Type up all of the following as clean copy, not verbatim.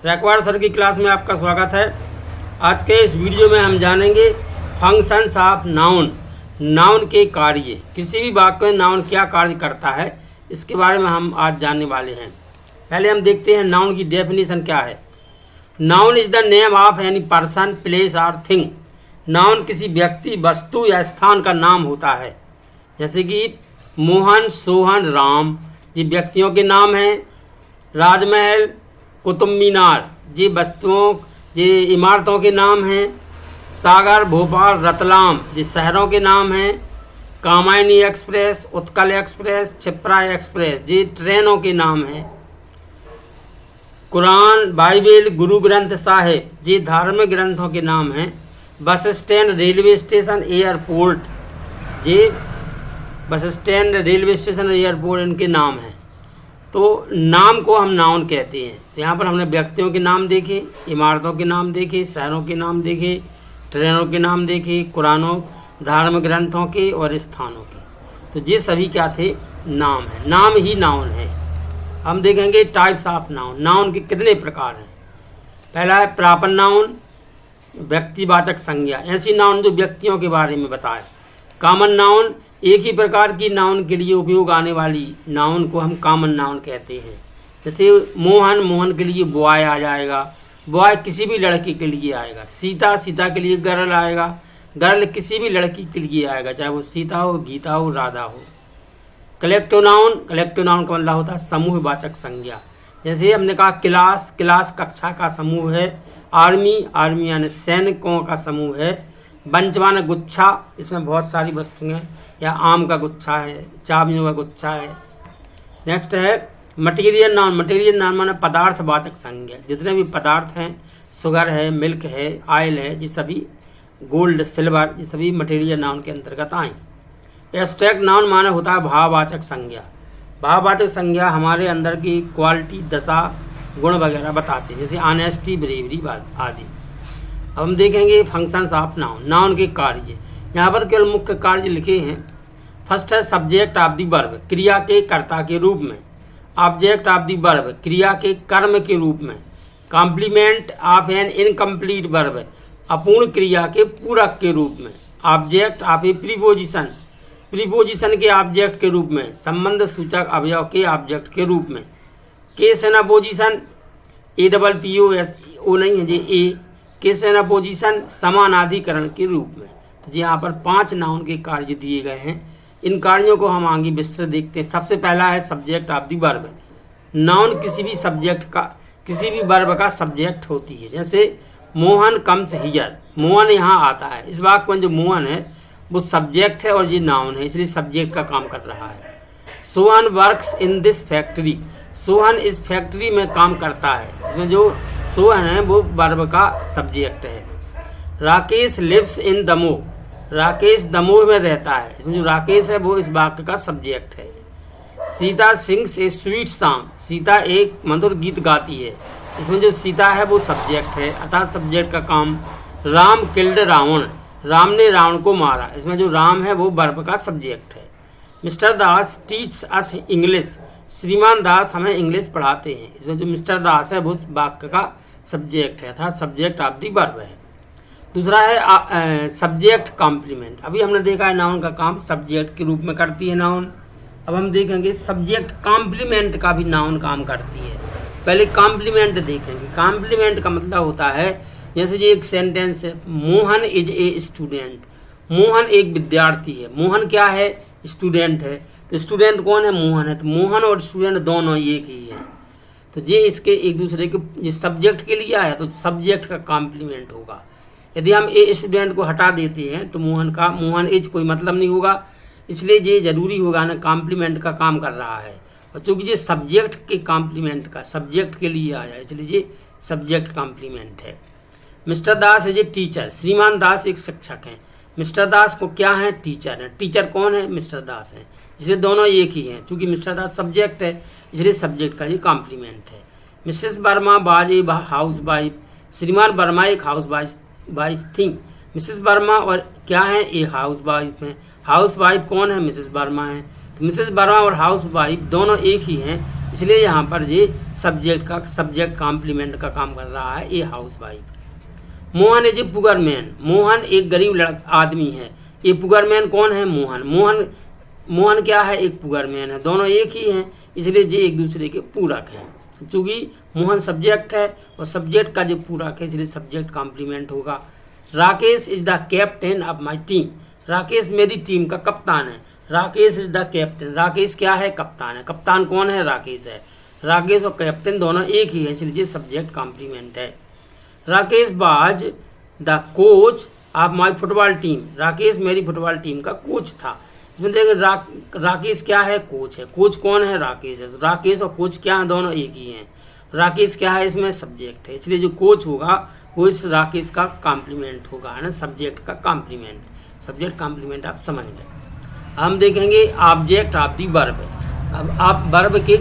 रैकवाड़ sir की class में आपका स्वागत है। आज के इस वीडियो में हम जानेंगे फंक्शंस ऑफ नाउन, नाउन के कार्य। किसी भी वाक्य में नाउन क्या कार्य करता है, इसके बारे में हम आज जानने वाले हैं। पहले हम देखते हैं नाउन की डेफिनेशन क्या है। Noun is the name of any person, place और थिंग। नाउन किसी व्यक्ति, वस्तु या स्थान का नाम होता है। जैसे कि मोहन, सोहन, राम, ये व्यक्तियों के नाम हैं। राजमहल, कुतुब मीनार, ये वस्तुओं, ये इमारतों के नाम हैं। सागर, भोपाल, रतलाम, ये शहरों के नाम हैं। Kamayani express, Utkal express, Kshipra express, ये ट्रेनों के नाम हैं। कुरान, बाइबिल, गुरु ग्रंथ साहिब, ये धार्मिक ग्रंथों के नाम हैं। Bus stand, railway station, airport, ये bus stand, railway station, airport इनके नाम हैं। तो नाम को हम नाउन कहते हैं। तो यहाँ पर हमने व्यक्तियों के नाम देखे, इमारतों के नाम देखे, शहरों के नाम देखे, ट्रेनों के नाम देखे, कुरानों, धार्मिक ग्रंथों के और स्थानों के। तो ये सभी क्या थे? नाम है। नाम ही नाउन है। हम देखेंगे टाइप्स ऑफ नाउन। नाउन के कितने प्रकार हैं। पहला है प्रॉपर नाउन, व्यक्तिवाचक संज्ञा, ऐसी नाउन जो व्यक्तियों के बारे में बताए। कॉमन नाउन, एक ही प्रकार की नाउन के लिए उपयोग आने वाली नाउन को हम कॉमन नाउन कहते हैं। जैसे मोहन, मोहन के लिए बॉय आ जाएगा, बॉय किसी भी लड़की के लिए आएगा। सीता, सीता के लिए गर्ल आएगा, गर्ल किसी भी लड़की के लिए आएगा, चाहे वो सीता हो, गीता हो, राधा हो। कलेक्टिव नाउन, कलेक्टिव नाउन का मतलब होता है समूहवाचक संज्ञा। जैसे हमने कहा क्लास, क्लास कक्षा का समूह है। आर्मी, आर्मी यानी सैनिकों का समूह है। बंचवान, गुच्छा, इसमें बहुत सारी वस्तुएं, या आम का गुच्छा है, चाबियों का गुच्छा है। नेक्स्ट है मटेरियल नाउन। मटेरियल नाउन माने पदार्थवाचक संज्ञा। जितने भी पदार्थ हैं, शुगर है, मिल्क है, ऑयल है, ये सभी, गोल्ड, सिल्वर, ये सभी मटेरियल नाउन के अंतर्गत आए। एब्स्ट्रैक्ट नाउन माने होता है भाववाचक संज्ञा। भाववाचक संज्ञा हमारे अंदर की क्वालिटी, दशा, गुण वगैरह बताते हैं, जैसे ऑनेस्टी, ब्रेवरी आदि। अब हम देखेंगे फंक्शंस ऑफ नाउन, नाउन के कार्य। यहाँ पर केवल मुख्य कार्य लिखे हैं। फर्स्ट है सब्जेक्ट ऑफ द वर्ब, क्रिया के कर्ता के रूप में। ऑब्जेक्ट ऑफ द वर्ब, क्रिया के कर्म के रूप में। Complement of an incomplete verb, अपूर्ण क्रिया के पूरक के रूप में। Object of a preposition, preposition के ऑब्जेक्ट के रूप में। संबंध सूचक अवयव के ऑब्जेक्ट के रूप में। केस एन अपोजिशन, APPOSO नहीं है जी, ए। केस एन अपोजिशन, समानाधिकरण के रूप में। तो यहाँ पर 5 नाउन के कार्य दिए गए हैं। इन कार्यों को हम आगे विस्तृत देखते हैं। सबसे पहला है subject of the verb. Noun किसी भी सब्जेक्ट का, किसी भी वर्ब का सब्जेक्ट होती है। जैसे मोहन कम्स हियर, मोहन यहाँ आता है। इस वाक्य में जो मोहन है वो सब्जेक्ट है और ये नाउन है, इसलिए सब्जेक्ट का काम कर रहा है। Sohan works in this factory, Sohan इस फैक्ट्री में काम करता है। इसमें जो सोहन है वो वर्ब का सब्जेक्ट है। राकेश लिव्स इन दमोह, राकेश दमोह में रहता है। इसमें जो राकेश है वो इस वाक्य का सब्जेक्ट है। सीता सिंग्स ए स्वीट सॉन्ग, सीता एक मधुर गीत गाती है। इसमें जो सीता है वो सब्जेक्ट है, अतः सब्जेक्ट का काम। राम किल्ड रावण, राम ने रावण को मारा। इसमें जो राम है वो वर्ब का सब्जेक्ट है। मिस्टर दास टीच अस इंग्लिश, श्रीमान दास हमें इंग्लिश पढ़ाते हैं। इसमें जो मिस्टर दास है वो वाक्य का सब्जेक्ट है, अर्थात सब्जेक्ट ऑफ द वर्ब है। दूसरा है सब्जेक्ट कॉम्प्लीमेंट। अभी हमने देखा है नाउन का काम सब्जेक्ट के रूप में करती है नाउन। अब हम देखेंगे सब्जेक्ट कॉम्प्लीमेंट का भी नाउन काम करती है। पहले कॉम्प्लीमेंट देखेंगे। कॉम्प्लीमेंट का मतलब होता है, जैसे ये एक सेंटेंस है, Mohan is a student, Mohan एक विद्यार्थी है। मोहन क्या है? स्टूडेंट है। तो स्टूडेंट कौन है? मोहन है। तो मोहन और स्टूडेंट दोनों एक ही है। तो ये इसके एक दूसरे के, ये सब्जेक्ट के लिए आया तो सब्जेक्ट का कॉम्प्लीमेंट होगा। यदि हम ए स्टूडेंट को हटा देते हैं तो मोहन का, मोहन इज कोई मतलब नहीं होगा, इसलिए ये जरूरी होगा ना, कॉम्प्लीमेंट का काम कर रहा है। और चूँकि ये सब्जेक्ट के कॉम्प्लीमेंट का, सब्जेक्ट के लिए आया, इसलिए ये सब्जेक्ट कॉम्प्लीमेंट है। मिस्टर दास है ये टीचर, श्रीमान दास एक शिक्षक हैं। मिस्टर दास को क्या है? टीचर है। टीचर कौन है? मिस्टर दास है। इसलिए दोनों एक ही हैं। चूँकि मिस्टर दास सब्जेक्ट है, इसलिए सब्जेक्ट का ये कॉम्प्लीमेंट है। Mrs Verma was a house wife, श्रीमान वर्मा एक हाउस वाइफ थी। मिसेस वर्मा और क्या है? ए हाउस वाइफ है। हाउस वाइफ कौन है? मिसेस वर्मा है। तो मिसेस वर्मा और हाउस वाइफ दोनों एक ही हैं, इसलिए यहाँ पर ये सब्जेक्ट कॉम्प्लीमेंट का काम कर रहा है। A house wife. Mohan is a poor man. Mohan एक गरीब आदमी है। ये पुअर मैन कौन है? मोहन क्या है? एक पुअर मैन है। दोनों एक ही हैं, इसलिए ये एक दूसरे के पूरक हैं। चूँकि मोहन सब्जेक्ट है और सब्जेक्ट का जो पूरक है, इसलिए सब्जेक्ट कॉम्प्लीमेंट होगा। Rakesh is the captain of my team. Rakesh मेरी टीम का कप्तान है। Rakesh is the captain. Rakesh क्या है? कप्तान है। कप्तान कौन है? राकेश है। राकेश और कैप्टन दोनों एक ही है, इसलिए सब्जेक्ट कॉम्प्लीमेंट है। Rakesh was the coach of my football team. Rakesh मेरी फुटबॉल टीम का कोच था। इसमें देखिए राकेश क्या है? कोच है। कोच कौन है? राकेश है। राकेश और कोच क्या है? दोनों एक ही हैं। राकेश क्या है? इसमें सब्जेक्ट है, इसलिए जो कोच होगा वो इस राकेश का कॉम्प्लीमेंट होगा, है ना, सब्जेक्ट का कॉम्प्लीमेंट। सब्जेक्ट कॉम्प्लीमेंट आप समझ गए। हम देखेंगे ऑब्जेक्ट ऑफ दी वर्ब। अब आप वर्ब के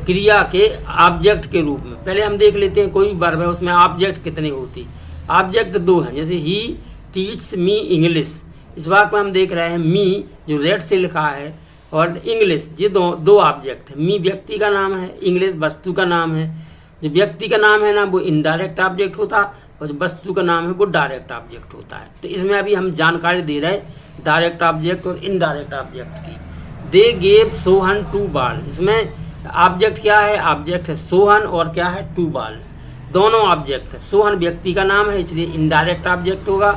क्रिया के ऑब्जेक्ट के रूप में पहले हम देख लेते हैं। कोई भी वर्ब है उसमें ऑब्जेक्ट कितने होती? ऑब्जेक्ट 2 हैं। जैसे ही टीच मी इंग्लिश, इस बात में हम देख रहे हैं मी जो रेड से लिखा है और इंग्लिश, ये दो ऑब्जेक्ट है। मी व्यक्ति का नाम है, इंग्लिश वस्तु का नाम है। जो व्यक्ति का नाम है ना वो इनडायरेक्ट ऑब्जेक्ट होता और जो वस्तु का नाम है वो डायरेक्ट ऑब्जेक्ट होता है। तो इसमें अभी हम जानकारी दे रहे हैं डायरेक्ट ऑब्जेक्ट और इनडायरेक्ट ऑब्जेक्ट की। They gave Sohan 2 ball. इसमें ऑब्जेक्ट क्या है? ऑब्जेक्ट है सोहन और क्या है? 2 बॉल्स। दोनों ऑब्जेक्ट है। सोहन व्यक्ति का नाम है इसलिए इनडायरेक्ट ऑब्जेक्ट होगा।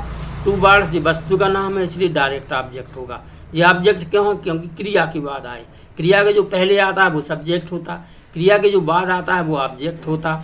2 बॉल्स जो वस्तु का नाम है इसलिए डायरेक्ट ऑब्जेक्ट होगा। ये ऑब्जेक्ट क्यों? क्योंकि क्रिया के बाद आए। क्रिया के जो पहले आता है वो सब्जेक्ट होता, क्रिया के जो बाद आता है वो ऑब्जेक्ट होता।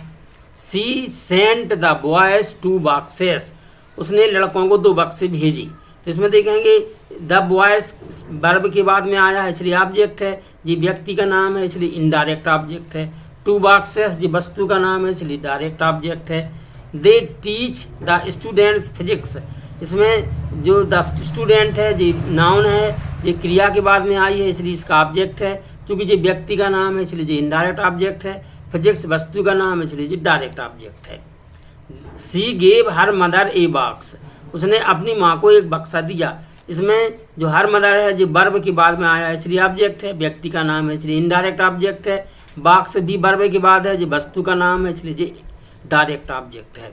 सी सेंट द बॉयज 2 बॉक्सेस। उसने लड़कों को 2 बक्से भेजी। तो इसमें देखेंगे द बॉयज वर्ब के बाद में आया है इसलिए ऑब्जेक्ट है। ये व्यक्ति का नाम है इसलिए इनडायरेक्ट ऑब्जेक्ट है। 2 बॉक्सेस ये वस्तु का नाम है इसलिए डायरेक्ट ऑब्जेक्ट है। They teach the students physics. इसमें जो द स्टूडेंट है ये नाउन है, ये क्रिया के बाद में आई है इसलिए इसका ऑब्जेक्ट है। चूँकि ये व्यक्ति का नाम है इसलिए ये इनडायरेक्ट ऑब्जेक्ट है। फिजिक्स वस्तु का नाम है इसलिए ये डायरेक्ट ऑब्जेक्ट है। सी gave her mother a box. उसने अपनी माँ को एक बक्सा दिया। इसमें जो हर मदर है जो वर्ब के बाद में आया है इसलिए ऑब्जेक्ट है। व्यक्ति का नाम है इसलिए इनडायरेक्ट ऑब्जेक्ट है। बॉक्स भी वर्ब के बाद है जो वस्तु का नाम है इसलिए ये डायरेक्ट ऑब्जेक्ट है।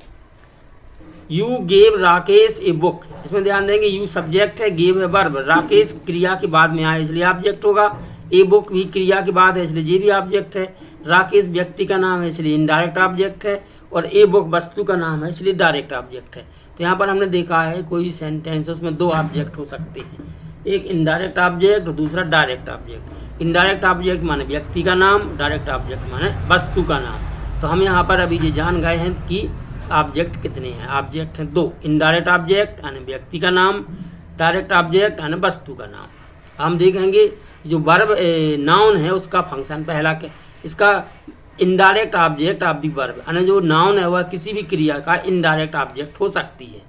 You gave Rakesh a book. इसमें ध्यान देंगे यू सब्जेक्ट है, गेव है वर्ब, राकेश क्रिया के बाद में आया इसलिए ऑब्जेक्ट होगा। ए बुक भी क्रिया के बाद है इसलिए ये भी ऑब्जेक्ट है। राकेश व्यक्ति का नाम है इसलिए इनडायरेक्ट ऑब्जेक्ट है और ए बुक वस्तु का नाम है इसलिए डायरेक्ट ऑब्जेक्ट है। तो यहाँ पर हमने देखा है कोई सेंटेंस उसमें 2 ऑब्जेक्ट हो सकते हैं, एक इनडायरेक्ट ऑब्जेक्ट और दूसरा डायरेक्ट ऑब्जेक्ट। इनडायरेक्ट ऑब्जेक्ट माने व्यक्ति का नाम, डायरेक्ट ऑब्जेक्ट माने वस्तु का नाम। तो हम यहाँ पर अभी ये जान गए हैं कि ऑब्जेक्ट कितने हैं। ऑब्जेक्ट हैं 2, इनडायरेक्ट ऑब्जेक्ट यानी व्यक्ति का नाम, डायरेक्ट ऑब्जेक्ट यानी वस्तु का नाम। हम देखेंगे जो वर्ब नाउन है उसका फंक्शन पहला के इसका indirect object of the verb, यानी जो नाउन है वह किसी भी क्रिया का इनडायरेक्ट ऑब्जेक्ट हो सकती है।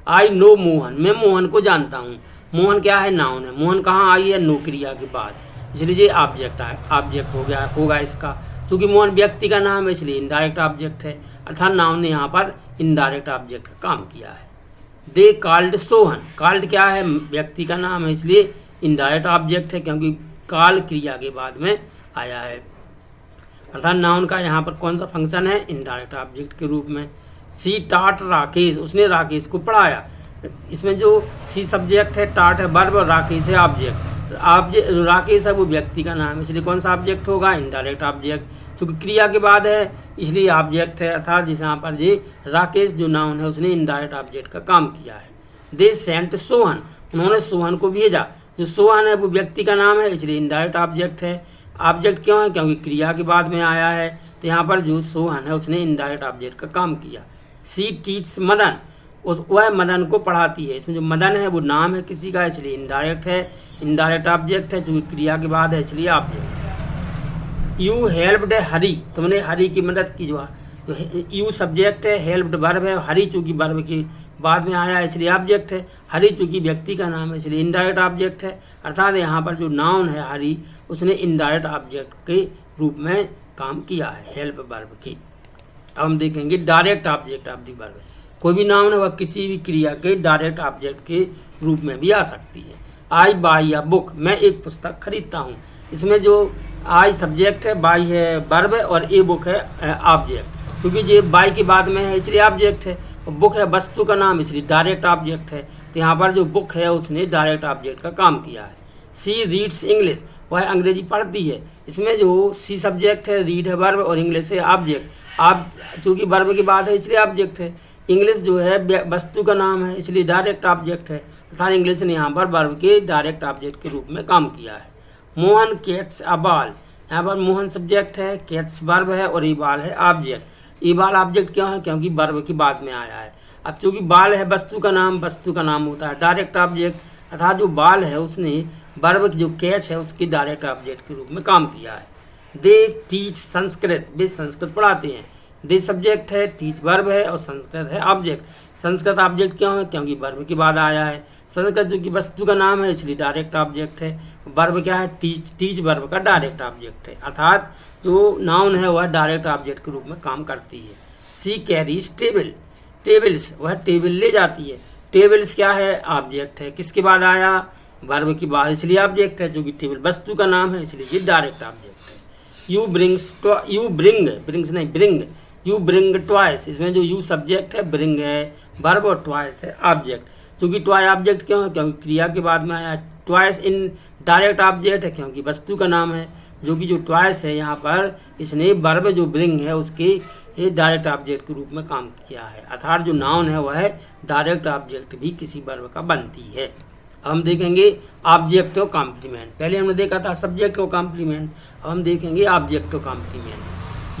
आई नो मोहन, मैं मोहन को जानता हूँ। मोहन क्या है? नाउन है। मोहन कहाँ आई है? नो क्रिया के बाद, इसलिए ये ऑब्जेक्ट हो गया होगा इसका। चूँकि मोहन व्यक्ति का नाम है इसलिए इनडायरेक्ट ऑब्जेक्ट है, अर्थात नाउन ने यहाँ पर इनडायरेक्ट ऑब्जेक्ट का काम किया है। They called Sohan. कॉल्ड क्या है? व्यक्ति का नाम है इसलिए इनडायरेक्ट ऑब्जेक्ट है क्योंकि कॉल क्रिया के बाद में आया है, अर्थात नाउन का यहाँ पर कौन सा फंक्शन है? इनडायरेक्ट ऑब्जेक्ट के रूप में। सी टाट राकेश। उसने राकेश को पढ़ाया। इसमें जो सी सब्जेक्ट है, टाट है वर्ब और राकेश है ऑब्जेक्ट। राकेश है वो व्यक्ति का नाम है इसलिए कौन सा ऑब्जेक्ट होगा? Indirect object. चूँकि क्रिया के बाद है इसलिए ऑब्जेक्ट है, अर्थात जिस यहाँ पर ये राकेश जो नाउन है उसने इनडायरेक्ट ऑब्जेक्ट का काम किया है। They sent Sohan. उन्होंने सोहन को भेजा। जो सोहन है वो व्यक्ति का नाम है इसलिए इनडायरेक्ट ऑब्जेक्ट है। ऑब्जेक्ट क्यों है? क्योंकि क्रिया के बाद में आया है। तो यहाँ पर जो सोहन है उसने इनडायरेक्ट ऑब्जेक्ट का काम किया। सी टीच मदन। वह मदन को पढ़ाती है। इसमें जो मदन है वो नाम है किसी का इसलिए इनडायरेक्ट है, इनडायरेक्ट ऑब्जेक्ट है। जो क्रिया के बाद है इसलिए ऑब्जेक्ट है। यू हेल्प्ड हरी। तुमने हरी की मदद की। जो यू सब्जेक्ट है, हेल्प्ड वर्ब है, हरी चूँकि वर्ब के बाद में आया है इसलिए ऑब्जेक्ट है। हरी चूँकि व्यक्ति का नाम है इसलिए इनडायरेक्ट ऑब्जेक्ट है, अर्थात यहाँ पर जो नाउन है हरी उसने इनडायरेक्ट ऑब्जेक्ट के रूप में काम किया है, हेल्प वर्ब की। अब हम देखेंगे direct object of the verb. कोई भी नाउन है वह किसी भी क्रिया के डायरेक्ट ऑब्जेक्ट के रूप में भी आ सकती है। आई बाई या बुक। मैं एक पुस्तक खरीदता हूँ। इसमें जो आई सब्जेक्ट है, बाई है वर्ब है और ए बुक है ऑब्जेक्ट। क्योंकि ये बाई के बाद में है इसलिए ऑब्जेक्ट है, और बुक है वस्तु का नाम इसलिए डायरेक्ट ऑब्जेक्ट है। तो यहाँ पर जो बुक है उसने डायरेक्ट ऑब्जेक्ट का काम किया है। सी रीड्स इंग्लिश, वह अंग्रेजी पढ़ती है। इसमें जो सी सब्जेक्ट है, रीड है वर्ब और इंग्लिश है ऑब्जेक्ट। आप चूँकि वर्ब के बाद है इसलिए ऑब्जेक्ट है। इंग्लिश जो है वस्तु का नाम है इसलिए डायरेक्ट ऑब्जेक्ट है, अर्थात इंग्लिश ने यहाँ पर वर्ब के डायरेक्ट ऑब्जेक्ट के रूप में काम किया है। मोहन कैट्स अ बॉल, यहाँ पर मोहन सब्जेक्ट है, कैट्स वर्ब है और ए बॉल है ऑब्जेक्ट। ए बॉल ऑब्जेक्ट क्यों है? क्योंकि वर्ब के बाद में आया है। अब चूँकि बाल है वस्तु का नाम होता है डायरेक्ट ऑब्जेक्ट, अर्थात जो बाल है उसने वर्ब की जो कैच है उसकी डायरेक्ट ऑब्जेक्ट के रूप में काम किया है। दे टीच संस्कृत, वे संस्कृत पढ़ाते हैं। दे सब्जेक्ट है, टीच वर्ब है और संस्कृत है ऑब्जेक्ट। संस्कृत ऑब्जेक्ट क्यों है? क्योंकि वर्ब के बाद आया है। संस्कृत जो कि वस्तु का नाम है इसलिए डायरेक्ट ऑब्जेक्ट है। वर्ब क्या है? टीच वर्ब का डायरेक्ट ऑब्जेक्ट है, अर्थात जो नाउन है वह डायरेक्ट ऑब्जेक्ट के रूप में काम करती है। सी कैरीज टेबल, टेबल्स वह टेबल ले जाती है। टेबल्स क्या है? ऑब्जेक्ट है। किसके बाद आया? वर्ब के बाद, इसलिए ऑब्जेक्ट है। जो कि टेबल वस्तु का नाम है इसलिए ये डायरेक्ट ऑब्जेक्ट है। यू ब्रिंग ट्वाइस, इसमें जो यू सब्जेक्ट है, ब्रिंग है वर्ब और ट्वाइस है ऑब्जेक्ट। चूँकि ट्वाई ऑब्जेक्ट क्यों है? क्योंकि क्रिया के बाद में आया। ट्वाइस इन डायरेक्ट ऑब्जेक्ट है क्योंकि वस्तु का नाम है। जो कि जो ट्वाइस है यहाँ पर इसने वर्ब जो ब्रिंग है उसके ये डायरेक्ट ऑब्जेक्ट के रूप में काम किया है, अर्थात जो नाउन है वह डायरेक्ट ऑब्जेक्ट भी किसी वर्ब का बनती है। अब हम देखेंगे ऑब्जेक्ट और कॉम्प्लीमेंट। पहले हमने देखा था सब्जेक्ट और कॉम्प्लीमेंट, अब हम देखेंगे ऑब्जेक्ट और complement.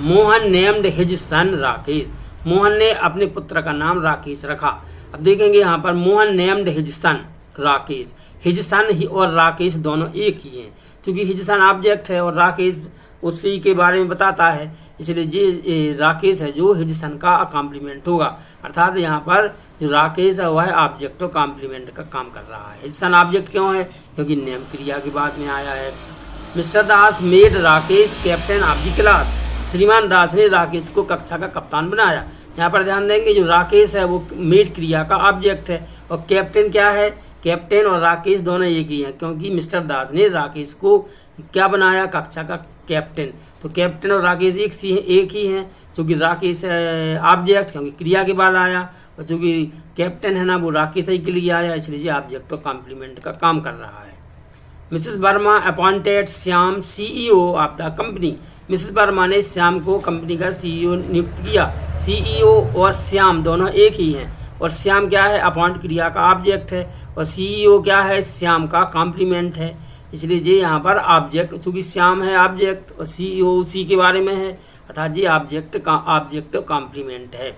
Mohan named his son Rakesh, Mohan ने अपने पुत्र का नाम राकेश रखा। अब देखेंगे यहाँ पर Mohan named his son Rakesh, his son he और राकेश दोनों एक ही हैं। क्योंकि हिज सन ऑब्जेक्ट है और राकेश उसी के बारे में बताता है, इसलिए ये राकेश है जो हिज सन का कॉम्प्लीमेंट होगा, अर्थात यहाँ पर जो राकेश है वह ऑब्जेक्ट और कॉम्प्लीमेंट का काम कर रहा है। हिज सन ऑब्जेक्ट क्यों है? क्योंकि नेम क्रिया के बाद में आया है। Mister Das made Rakesh captain of the class, श्रीमान दास ने राकेश को कक्षा का कप्तान बनाया। यहाँ पर ध्यान देंगे जो राकेश है वो मेड क्रिया का ऑब्जेक्ट है और कैप्टन क्या है? कैप्टन और राकेश दोनों एक ही हैं, क्योंकि मिस्टर दास ने राकेश को क्या बनाया? कक्षा का कैप्टन। तो कैप्टन और राकेश एक ही हैं, क्योंकि राकेश ऑब्जेक्ट क्योंकि क्रिया के बाद आया, और चूँकि कैप्टन है ना वो राकेश ही के लिए आया, इसलिए ऑब्जेक्ट और कॉम्प्लीमेंट का काम कर रहा है। Mrs Verma appointed Shyam CEO of the company, Mrs Verma ने श्याम को कंपनी का CEO नियुक्त किया। CEO और श्याम दोनों एक ही हैं, और श्याम क्या है? अपॉइंट क्रिया का ऑब्जेक्ट है, और CEO क्या है? श्याम का कॉम्प्लीमेंट है, इसलिए ये यहाँ पर ऑब्जेक्ट, चूँकि श्याम है ऑब्जेक्ट और CEO उसी के बारे में है, अर्थात ये ऑब्जेक्ट कॉम्प्लीमेंट है।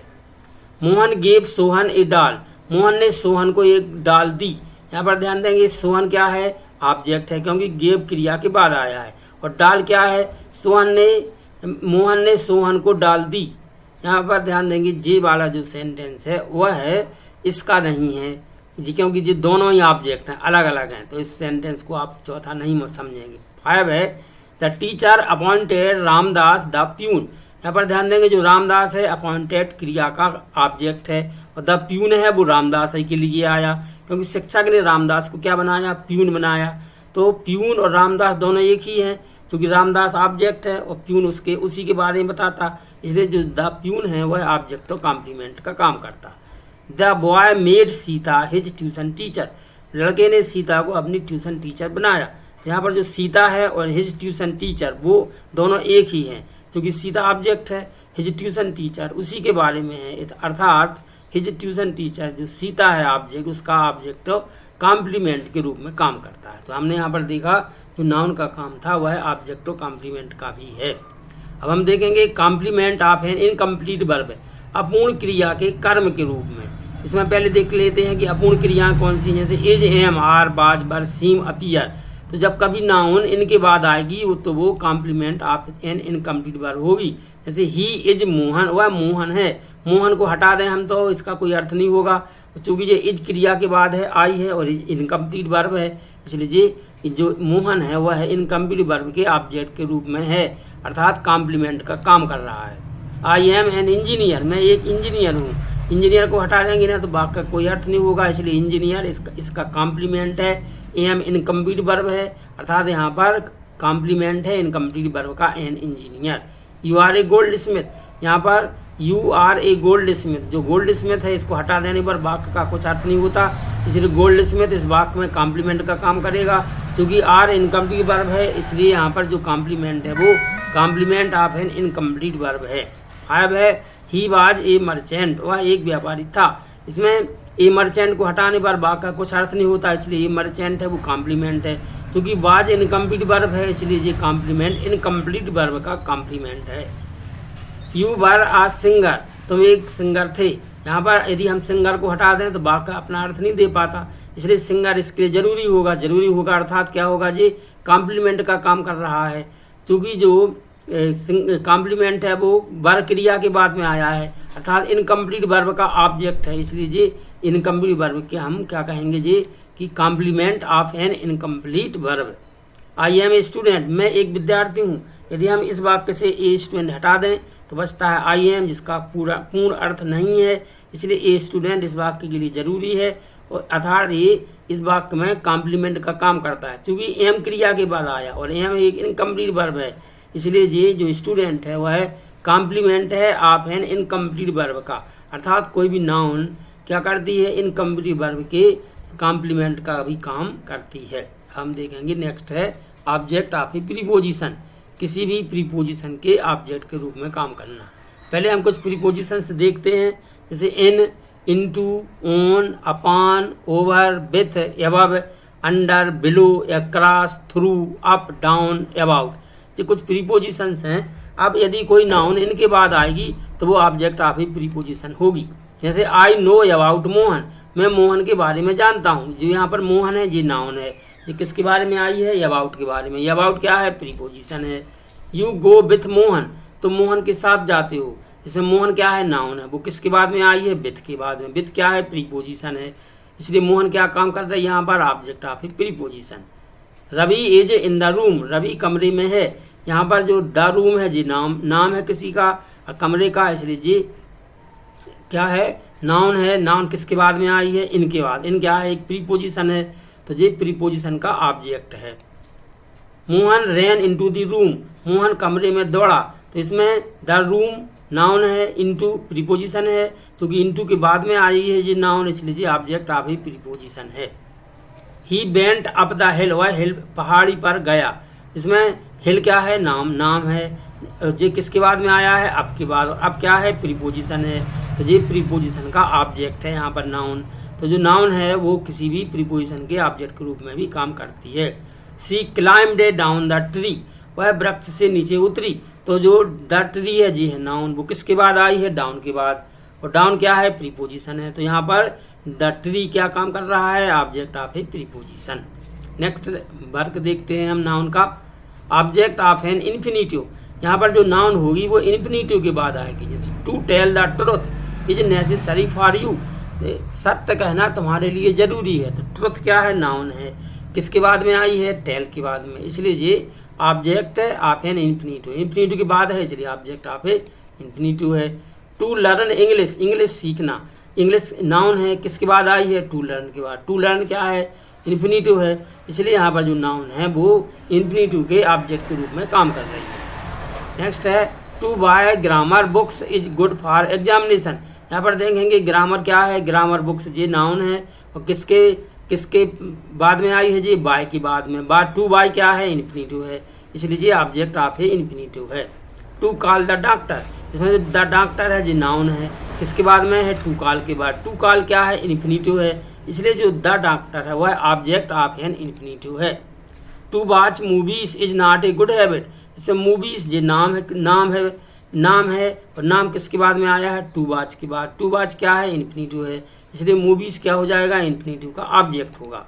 मोहन गेव सोहन ए डाल, मोहन ने सोहन को एक डाल दी। यहाँ पर ध्यान देंगे सोहन क्या है? ऑब्जेक्ट है, क्योंकि गेव क्रिया के बाद आया है, और डाल क्या है? मोहन ने सोहन को डाल दी। यहाँ पर ध्यान देंगे जे वाला जो सेंटेंस है वह है इसका नहीं है जी, क्योंकि ये दोनों ही ऑब्जेक्ट हैं, अलग अलग हैं, तो इस सेंटेंस को आप चौथा नहीं समझेंगे। 5 है the teacher appointed Ramdas the peon, यहाँ पर ध्यान देंगे जो रामदास है अपॉइंटेड क्रिया का ऑब्जेक्ट है, और द प्यून है वो रामदास ही के लिए आया, क्योंकि शिक्षक ने रामदास को क्या बनाया? प्यून बनाया। तो प्यून और रामदास दोनों एक ही हैं, क्योंकि रामदास ऑब्जेक्ट है और प्यून उसी के बारे में बताता, इसलिए जो द प्यून है वह ऑब्जेक्ट और कॉम्प्लीमेंट का काम करता। The boy made Sita his tuition teacher, लड़के ने सीता को अपनी ट्यूशन टीचर बनाया। यहाँ पर जो सीता है और हिज ट्यूशन टीचर वो दोनों एक ही हैं, क्योंकि सीता ऑब्जेक्ट है, हिज ट्यूशन टीचर उसी के बारे में है, अर्थात हिज ट्यूशन टीचर जो सीता है ऑब्जेक्ट उसका ऑब्जेक्ट कॉम्प्लीमेंट के रूप में काम करता है। तो हमने यहाँ पर देखा जो नाउन का काम था वह ऑब्जेक्ट कॉम्प्लीमेंट का भी है। अब हम देखेंगे complement of an incomplete verb, अपूर्ण क्रिया के कर्म के रूप में। इसमें पहले देख लेते हैं कि अपूर्ण क्रियाएं कौन सी हैं, जैसे इज, एम, आर, बाज, बर, सीम, अपीयर। तो जब कभी नाउन इनके बाद आएगी तो वो complement of an incomplete verb होगी। जैसे ही इज मोहन, वह मोहन है, मोहन को हटा दें हम तो इसका कोई अर्थ नहीं होगा, चूँकि ये इज क्रिया के बाद है, आई है और इनकम्प्लीट वर्ब है, इसलिए ये जो मोहन है वह इनकम्प्लीट वर्ब के ऑब्जेक्ट के रूप में है, अर्थात कॉम्प्लीमेंट का काम कर रहा है। आई एम एन इंजीनियर, मैं एक इंजीनियर हूँ, इंजीनियर को हटा देंगे ना तो वाक्य का कोई अर्थ नहीं होगा, इसलिए इंजीनियर इसका कॉम्प्लीमेंट है। एम इनकम्प्लीट वर्ब है, अर्थात यहाँ पर कॉम्प्लीमेंट है इनकम्प्लीट वर्ब का an engineer. You are a goldsmith, यहाँ पर you are a goldsmith, जो गोल्ड स्मिथ है इसको हटा देने पर वाक्य का कुछ अर्थ नहीं होता, इसलिए गोल्ड स्मिथ इस वाक्य में कॉम्प्लीमेंट का काम करेगा। क्योंकि आर इनकम्प्लीट वर्ब है इसलिए यहाँ पर जो कॉम्प्लीमेंट है वो complement of an incomplete verb है। फाइव है ही वाज ए मर्चेंट, वह एक व्यापारी था। इसमें ए मर्चेंट को हटाने पर वाक्य का कुछ अर्थ नहीं होता, इसलिए ये मर्चेंट है वो कॉम्प्लीमेंट है। क्योंकि वाज इनकम्प्लीट वर्ब है इसलिए ये कॉम्प्लीमेंट इनकम्प्लीट वर्ब का कॉम्प्लीमेंट है। यू वर आ सिंगर, तुम एक सिंगर थे। यहाँ पर यदि हम सिंगर को हटा दें तो वाक्य अपना अर्थ नहीं दे पाता, इसलिए सिंगर इसके लिए जरूरी होगा अर्थात क्या होगा, ये कॉम्प्लीमेंट का काम कर रहा है। क्योंकि जो कॉम्प्लीमेंट है वो वर्ब क्रिया के बाद में आया है, अर्थात इनकम्प्लीट वर्ब का ऑब्जेक्ट है, इसलिए ये इनकम्प्लीट वर्ब के हम क्या कहेंगे ये कि complement of an incomplete verb. I am a student, मैं एक विद्यार्थी हूँ। यदि हम इस वाक्य से ए स्टूडेंट हटा दें तो बचता है आई एम, जिसका पूर्ण अर्थ नहीं है, इसलिए ए स्टूडेंट इस वाक्य के लिए जरूरी है और अर्थात ये इस वाक्य में कॉम्प्लीमेंट का काम करता है। क्योंकि एम क्रिया के बाद आया और एम एक इनकम्प्लीट वर्ब है, इसलिए ये जो स्टूडेंट है वह कॉम्प्लीमेंट है ऑफ एन इनकम्प्लीट वर्ब का, अर्थात कोई भी नाउन क्या करती है इनकम्प्लीट वर्ब के कॉम्प्लीमेंट का भी काम करती है। हम देखेंगे नेक्स्ट है ऑब्जेक्ट ऑफ ए प्रीपोजिशन, किसी भी प्रीपोजिशन के ऑब्जेक्ट के रूप में काम करना। पहले हम कुछ प्रीपोजिशंस देखते हैं, जैसे in, into, on, upon, over, with, above, under, below, across, through, up, down, about, ये कुछ प्रीपोजिशंस हैं। अब यदि कोई नाउन इनके बाद आएगी तो वो ऑब्जेक्ट ऑफ ए प्रीपोजिशन होगी। जैसे आई नो अबाउट मोहन, मैं मोहन के बारे में जानता हूँ। जो यहाँ पर मोहन है ये नाउन है, ये किसके बारे में आई है, अबाउट के बारे में। अबाउट क्या है, प्रीपोजिशन है। यू गो विथ मोहन, तुम मोहन के साथ जाते हो। इसमें मोहन क्या है, नाउन है, वो किसके बाद में आई है, विथ के बाद में। विथ क्या है, प्रीपोजिशन है, इसलिए मोहन क्या काम कर रहा है यहाँ पर, object of a preposition. Ravi is in the room, Ravi कमरे में है। यहाँ पर जो द रूम है जी नाम है किसी का और कमरे का, इसलिए जी क्या है, नाउन है। नाउन किसके बाद में आई है, इनके बाद। इन क्या है, एक प्रीपोजिशन है, तो ये प्रीपोजिशन का ऑब्जेक्ट है। Mohan ran into the room, Mohan कमरे में दौड़ा, तो इसमें द रूम नाउन है, इनटू प्रीपोजिशन है, क्योंकि इनटू के बाद में आई है ये नाउन, इसलिए ये ऑब्जेक्ट ऑफ ए प्रीपोजिशन है। ही वेंट अप द हिल, वह हिल पहाड़ी पर गया। इसमें हिल क्या है, नाम है, ये किसके बाद में आया है, अब के बाद। अब क्या है, प्रीपोजिशन है, तो ये प्रीपोजिशन का ऑब्जेक्ट है यहाँ पर नाउन। तो जो नाउन है वो किसी भी प्रीपोजिशन के ऑब्जेक्ट के रूप में भी काम करती है। सी क्लाइम्ड डाउन द ट्री, वह वृक्ष से नीचे उतरी, तो जो द ट्री है जी है नाउन, वो किसके बाद आई है, डाउन के बाद। और डाउन क्या है, प्रीपोजिशन है, तो यहाँ पर द ट्री क्या काम कर रहा है, object of a preposition. Next work देखते हैं हम नाउन का, ऑब्जेक्ट ऑफ एन इन्फिनिटिव। यहाँ पर जो नाउन होगी वो इन्फिनिटिव के बाद आएगी। जैसे to tell the truth is necessary for you, सत्य कहना तुम्हारे लिए जरूरी है। तो ट्रुथ क्या है, नाउन है, किसके बाद में आई है, टेल के बाद में, इसलिए ये ऑब्जेक्ट है ऑफ एन इन्फिनिटिव। इन्फिनिटिव के बाद है इसलिए ऑब्जेक्ट ऑफ ए इन्फिनिटिव है। टू लर्न इंग्लिश, इंग्लिश सीखना, इंग्लिश नाउन है, किसके बाद आई है, टू लर्न के बाद। टू लर्न क्या है, इन्फिनिटिव है, इसलिए यहाँ पर जो नाउन है वो इन्फिनिटिव के ऑब्जेक्ट के रूप में काम कर रही है। नेक्स्ट है to buy grammar books is good for examination. यहाँ पर देखेंगे ग्रामर क्या है, ग्रामर बुक्स ये नाउन है और किसके बाद में आई है, जी बाय के बाद में। टू बाय क्या है, इन्फिनिटिव है, इसलिए ये ऑब्जेक्ट ऑफ ए इन्फिनिटिव है। टू कॉल द डॉक्टर, इसमें द डॉक्टर है जी नाउन है, किसके बाद में है, टू कॉल के बाद। टू कॉल क्या है, इन्फिनिटिव है, इसलिए जो द डॉक्टर है वह ऑब्जेक्ट ऑफ एन इन्फिनिटिव है। To watch movies is not a good habit, इससे मूवीज ये नाम है और नाम किसके बाद में आया है, टू वॉच के बाद। टू वॉच क्या है, इन्फिनिटिव है, इसलिए मूवीज क्या हो जाएगा, इन्फिनिटिव का ऑब्जेक्ट होगा।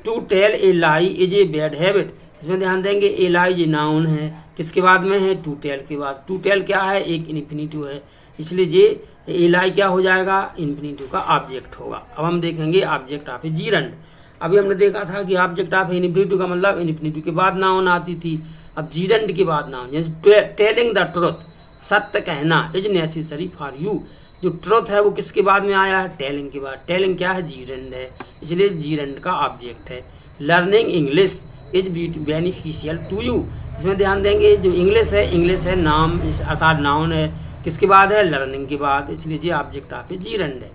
To tell a lie is a bad habit, इसमें ध्यान देंगे ए लाई ये नाउन है, किसके बाद में है, टू टेल के बाद। टू टेल क्या है, एक इन्फिनिटिव है, इसलिए ये ए लाई क्या हो जाएगा, इन्फिनिटिव का ऑब्जेक्ट होगा। अब हम देखेंगे ऑब्जेक्ट ऑफ ए जीरंड। अभी हमने देखा था कि ऑब्जेक्ट ऑफ इन्फिनिटिव का मतलब इन्फिनिटिव के बाद नाउन आती थी, अब जीरंड के बाद नाउन। जैसे टेलिंग द ट्रुथ, सत्य कहना, इज नेसेसरी फॉर यू, जो ट्रुथ है वो किसके बाद में आया है, टेलिंग के बाद। टेलिंग क्या है, जीरंड है, इसलिए जीरंड का ऑब्जेक्ट है। Learning English is beneficial to you. इसमें ध्यान देंगे जो इंग्लिश है नाम अर्थात नाउन है, किसके बाद है, लर्निंग के बाद, इसलिए G object of A gerund है।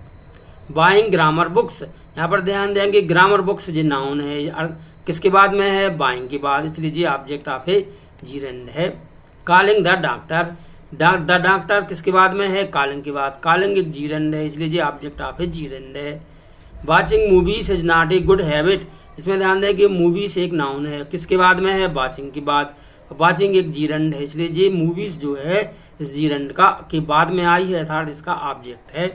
बाइंग ग्रामर बुक्स, यहाँ पर ध्यान देंगे ग्रामर बुक्स जो नाउन है किसके बाद में है, बाइंग के बाद, इसलिए G object of A gerund है। Calling the doctor, the doctor किसके बाद में है, कॉलिंग के बाद, कॉलिंग एक जीरंड है, इसलिए G object of A gerund है। Watching movies is not a good habit, इसमें ध्यान दें कि मूवीज एक नाउन है, किसके बाद में है, वाचिंग के बाद, वाचिंग एक जीरंड है, इसलिए ये मूवीज जो है जीरंड का के बाद में आई है अर्थात इसका ऑब्जेक्ट है।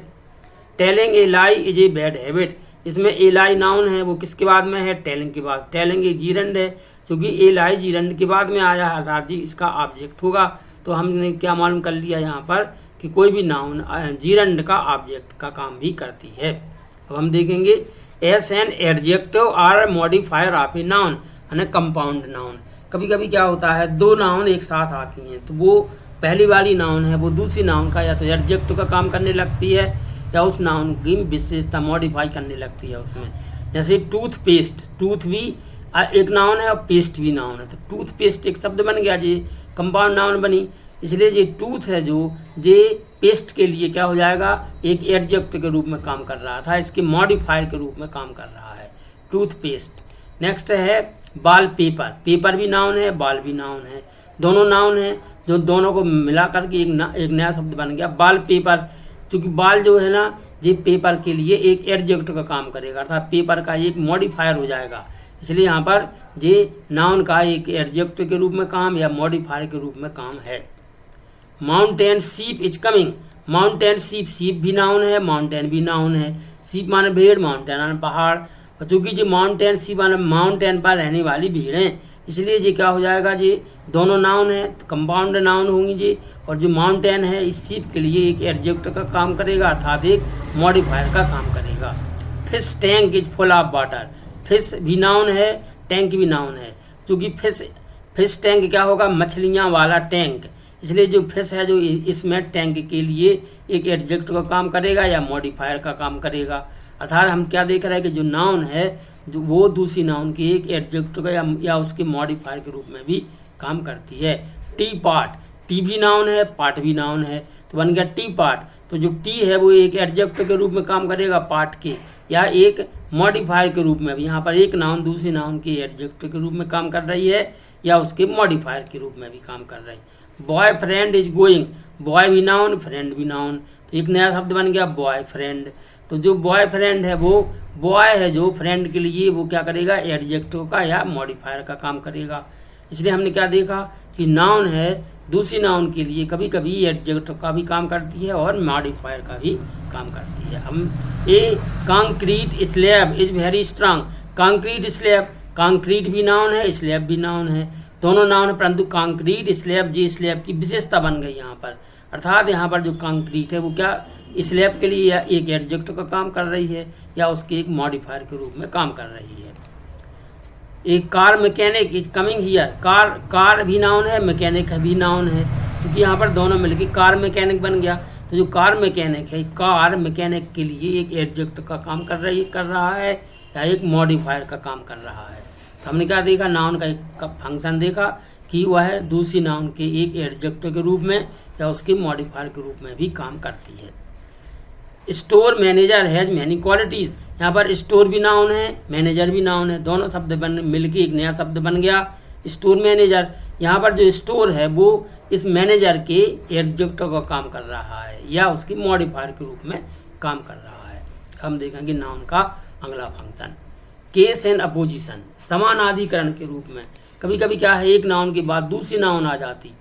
Telling a lie is a bad habit, इसमें ए लाई नाउन है वो किसके बाद में है, टेलिंग के बाद, टेलिंग एक जीरंड है, क्योंकि ए लाई जीरंड के बाद में आया है अर्थात जी इसका ऑब्जेक्ट होगा। तो हमने क्या मालूम कर लिया यहाँ पर कि कोई भी नाउन जीरंड का ऑब्जेक्ट का काम भी करती है। अब हम देखेंगे as an adjective or modifier of a noun यानी कंपाउंड नाउन। कभी कभी क्या होता है दो नाउन एक साथ आती हैं तो वो पहली वाली नाउन है वो दूसरी नाउन का या तो एडजेक्टिव का काम करने लगती है या उस नाउन की विशेषता मॉडिफाई करने लगती है उसमें। जैसे टूथपेस्ट, टूथ भी एक नाउन है और पेस्ट भी नाउन है, तो टूथपेस्ट एक शब्द बन गया जी कंपाउंड नाउन बनी, इसलिए ये टूथ है जो जे पेस्ट के लिए क्या हो जाएगा एक एडजेक्टिव के रूप में काम कर रहा था, इसके मॉडिफायर के रूप में काम कर रहा है टूथपेस्ट। नेक्स्ट है बाल पेपर, पेपर भी नाउन है बाल भी नाउन है, दोनों नाउन है जो दोनों को मिला करके एक नया शब्द बन गया बाल पेपर। चूँकि बाल जो है ना ये पेपर के लिए एक एडजेक्टिव का काम करेगा अर्थात पेपर का एक मॉडिफायर हो जाएगा, इसलिए यहाँ पर ये नाउन का एक एडजेक्टिव के रूप में काम या मॉडिफायर के रूप में काम है। Mountain sheep is coming, mountain sheep, sheep भी नाउन है माउंटेन भी नाउन है, शीप माने भीड़ माउंटेन माने पहाड़, और चूँकि जो माउंटेन शीप माने माउंटेन पर रहने वाली भीड़ है इसलिए ये क्या हो जाएगा जी दोनों नाउन है तो कंपाउंड नाउन होंगी जी, और जो माउंटेन है इस शीप के लिए एक एडजेक्टिव का काम करेगा अर्थात एक मॉडिफायर का काम करेगा। Fish tank is full of water, fish भी नाउन है टैंक भी नाउन है, क्योंकि फिश टैंक क्या होगा मछलियाँ वाला टैंक, इसलिए जो फिश है जो इसमें टैंक के लिए एक एडजेक्टिव का काम करेगा या मॉडिफायर का काम करेगा। अर्थात हम क्या देख रहे हैं कि जो नाउन है जो वो दूसरी नाउन की एक एडजेक्टिव का या उसके मॉडिफायर के रूप में भी काम करती है। टी पार्ट, टी भी नाउन है पार्ट भी नाउन है तो बन गया टी पार्ट, तो जो टी है वो एक एडजेक्टिव के रूप में काम करेगा पार्ट के या एक मॉडिफायर के रूप में भी, यहाँ पर एक नाउन दूसरी नाउन के एडजेक्टिव के रूप में काम कर रही है या उसके मॉडिफायर के रूप में भी काम कर रही है। Boy friend is going, boy भी नाउन फ्रेंड भी नाउन, तो एक नया शब्द बन गया बॉय फ्रेंड। तो जो बॉय फ्रेंड है वो बॉय है जो फ्रेंड के लिए वो क्या करेगा एडजेक्टिव का या मॉडिफायर का काम करेगा, इसलिए हमने क्या देखा कि नाउन है दूसरी नाउन के लिए कभी कभी एडजेक्टिव का भी काम करती है और मॉडिफायर का भी काम करती है। हम a concrete slab is very strong, concrete slab, concrete भी नाउन है स्लैब भी नाउन है, दोनों नाउन है परंतु कंक्रीट स्लैब जी स्लैब की विशेषता बन गई यहाँ पर, अर्थात यहाँ पर जो कंक्रीट है वो क्या स्लैब के लिए या एक एडजेक्टिव का काम कर रही है या उसके एक मॉडिफायर के रूप में काम कर रही है। एक car mechanic is coming here, car भी नाउन है मैकेनिक भी नाउन है, क्योंकि यहाँ पर दोनों मिलकर कार मैकेनिक बन गया, तो जो कार मैकेनिक है कार मैकेनिक के लिए एक एडजेक्टिव का काम कर रहा है या एक मॉडिफायर का काम कर रहा है। तो हमने क्या देखा नाउन का एक फंक्शन देखा कि वह दूसरी नाउन के एक एडजेक्टिव के रूप में या उसके मॉडिफायर के रूप में भी काम करती है। Store manager has many qualities, यहाँ पर स्टोर भी नाउन है मैनेजर भी नाउन है, दोनों शब्द मिलके एक नया शब्द बन गया स्टोर मैनेजर। यहाँ पर जो स्टोर है वो इस मैनेजर के एडजेक्टिव का काम कर रहा है या उसके मॉडिफायर के रूप में काम कर रहा है। हम देखेंगे नाउन का अगला फंक्शन केस एंड अपोजिशन, समानाधिकरण के रूप में कभी कभी क्या है एक नाउन के बाद दूसरी नाउन आ जाती।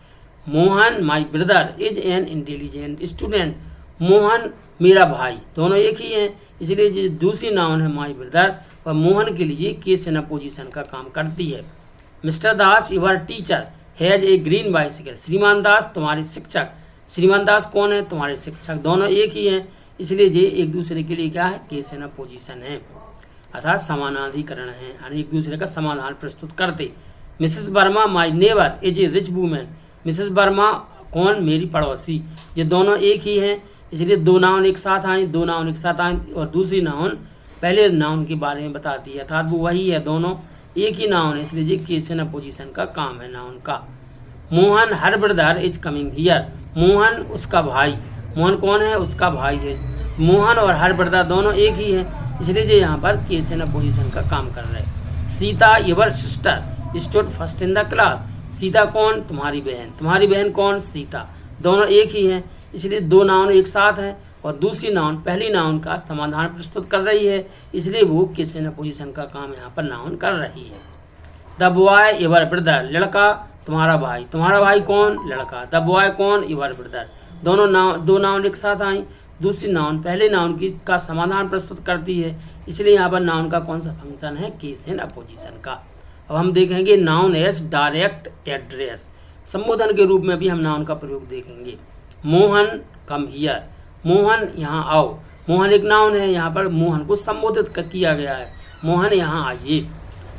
Mohan my brother is an intelligent student, Mohan मेरा भाई, दोनों एक ही हैं इसलिए जो दूसरी नाउन है माई ब्रदर और मोहन के लिए केस एंड अपोजिशन का काम करती है। Mister Das your teacher has a green bicycle, श्रीमान दास तुम्हारे शिक्षक, श्रीमान दास कौन है तुम्हारे शिक्षक, दोनों एक ही हैं इसलिए ये एक दूसरे के लिए क्या है केस एंड अपोजिशन है अर्थात समानाधिकरण है यानी एक दूसरे का समाधान प्रस्तुत करते। Mrs Verma my neighbour is a rich women, Mrs Verma कौन मेरी पड़ोसी, ये दोनों एक ही हैं इसलिए दो नाउन एक साथ आई और दूसरी नाउन पहले नाउन के बारे में बताती है अर्थात वो वही है दोनों एक ही नाउन है, इसलिए ये केस एंड अपोजिशन का काम है नाउन का। Mohan her brother is coming here, Mohan उसका भाई, मोहन कौन है, उसका भाई है। मोहन और हर ब्रदर दोनों एक ही है, इसलिए ये यहाँ पर केस एंड अपोजिशन का काम कर रहे हैं। Sita your sister stood first in the class, Sita कौन, तुम्हारी बहन, तुम्हारी बहन कौन, सीता, दोनों एक ही हैं, इसलिए दो नाउन एक साथ हैं और दूसरी नाउन पहली नाउन का समाधान प्रस्तुत कर रही है, इसलिए वो केस एंड अपोजिशन का काम यहाँ पर नाउन कर रही है। द बॉय योर ब्रदर, लड़का तुम्हारा भाई, तुम्हारा भाई कौन, लड़का, द बॉय कौन, योर ब्रदर, दोनों दो नाउन एक साथ आई, दूसरी नाउन पहले नाउन की का समाधान प्रस्तुत करती है, इसलिए यहाँ पर नाउन का कौन सा फंक्शन है, केस एंड अपोजिशन का। अब हम देखेंगे नाउन एज डायरेक्ट एड्रेस, संबोधन के रूप में भी हम नाउन का प्रयोग देखेंगे। मोहन कम हियर, मोहन यहाँ आओ, मोहन एक नाउन है, यहाँ पर मोहन को संबोधित किया गया है, मोहन यहाँ आइए।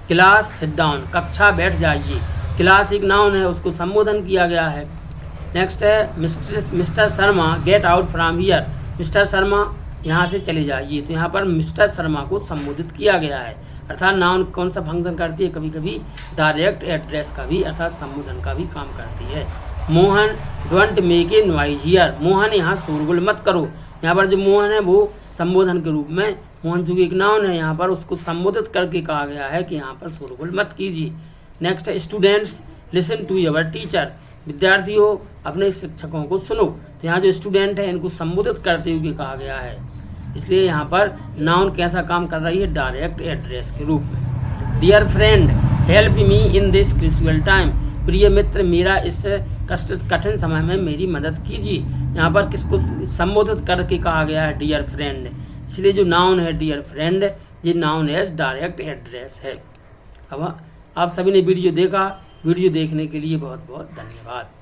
क्लास सिट डाउन, कक्षा बैठ जाइए, क्लास एक नाउन है, उसको संबोधन किया गया है। नेक्स्ट है mister Sharma get out from here, mister Sharma यहाँ से चले जाइए, तो यहाँ पर मिस्टर शर्मा को संबोधित किया गया है, अर्थात नाउन कौन सा फंक्शन करती है, कभी कभी डायरेक्ट एड्रेस का भी अर्थात संबोधन का भी काम करती है। Mohan don't make a noise here, Mohan यहाँ शोरगुल मत करो, यहाँ पर जो मोहन है वो संबोधन के रूप में, मोहन चूंकि एक नाउन है यहाँ पर उसको संबोधित करके कहा गया है कि यहाँ पर शोरगुल मत कीजिए। Next students listen to your teachers, विद्यार्थियों अपने शिक्षकों को सुनो, तो यहाँ जो स्टूडेंट है इनको संबोधित करते हुए कहा गया है, इसलिए यहाँ पर नाउन कैसा काम कर रही है, डायरेक्ट एड्रेस के रूप में। Dear friend help me in this crucial time, प्रिय मित्र मेरा इस कठिन समय में मेरी मदद कीजिए, यहाँ पर किसको संबोधित करके कहा गया है, डियर फ्रेंड, इसलिए जो नाउन है डियर फ्रेंड ये नाउन एज डायरेक्ट एड्रेस है। अब आप सभी ने वीडियो देखा, वीडियो देखने के लिए बहुत बहुत धन्यवाद।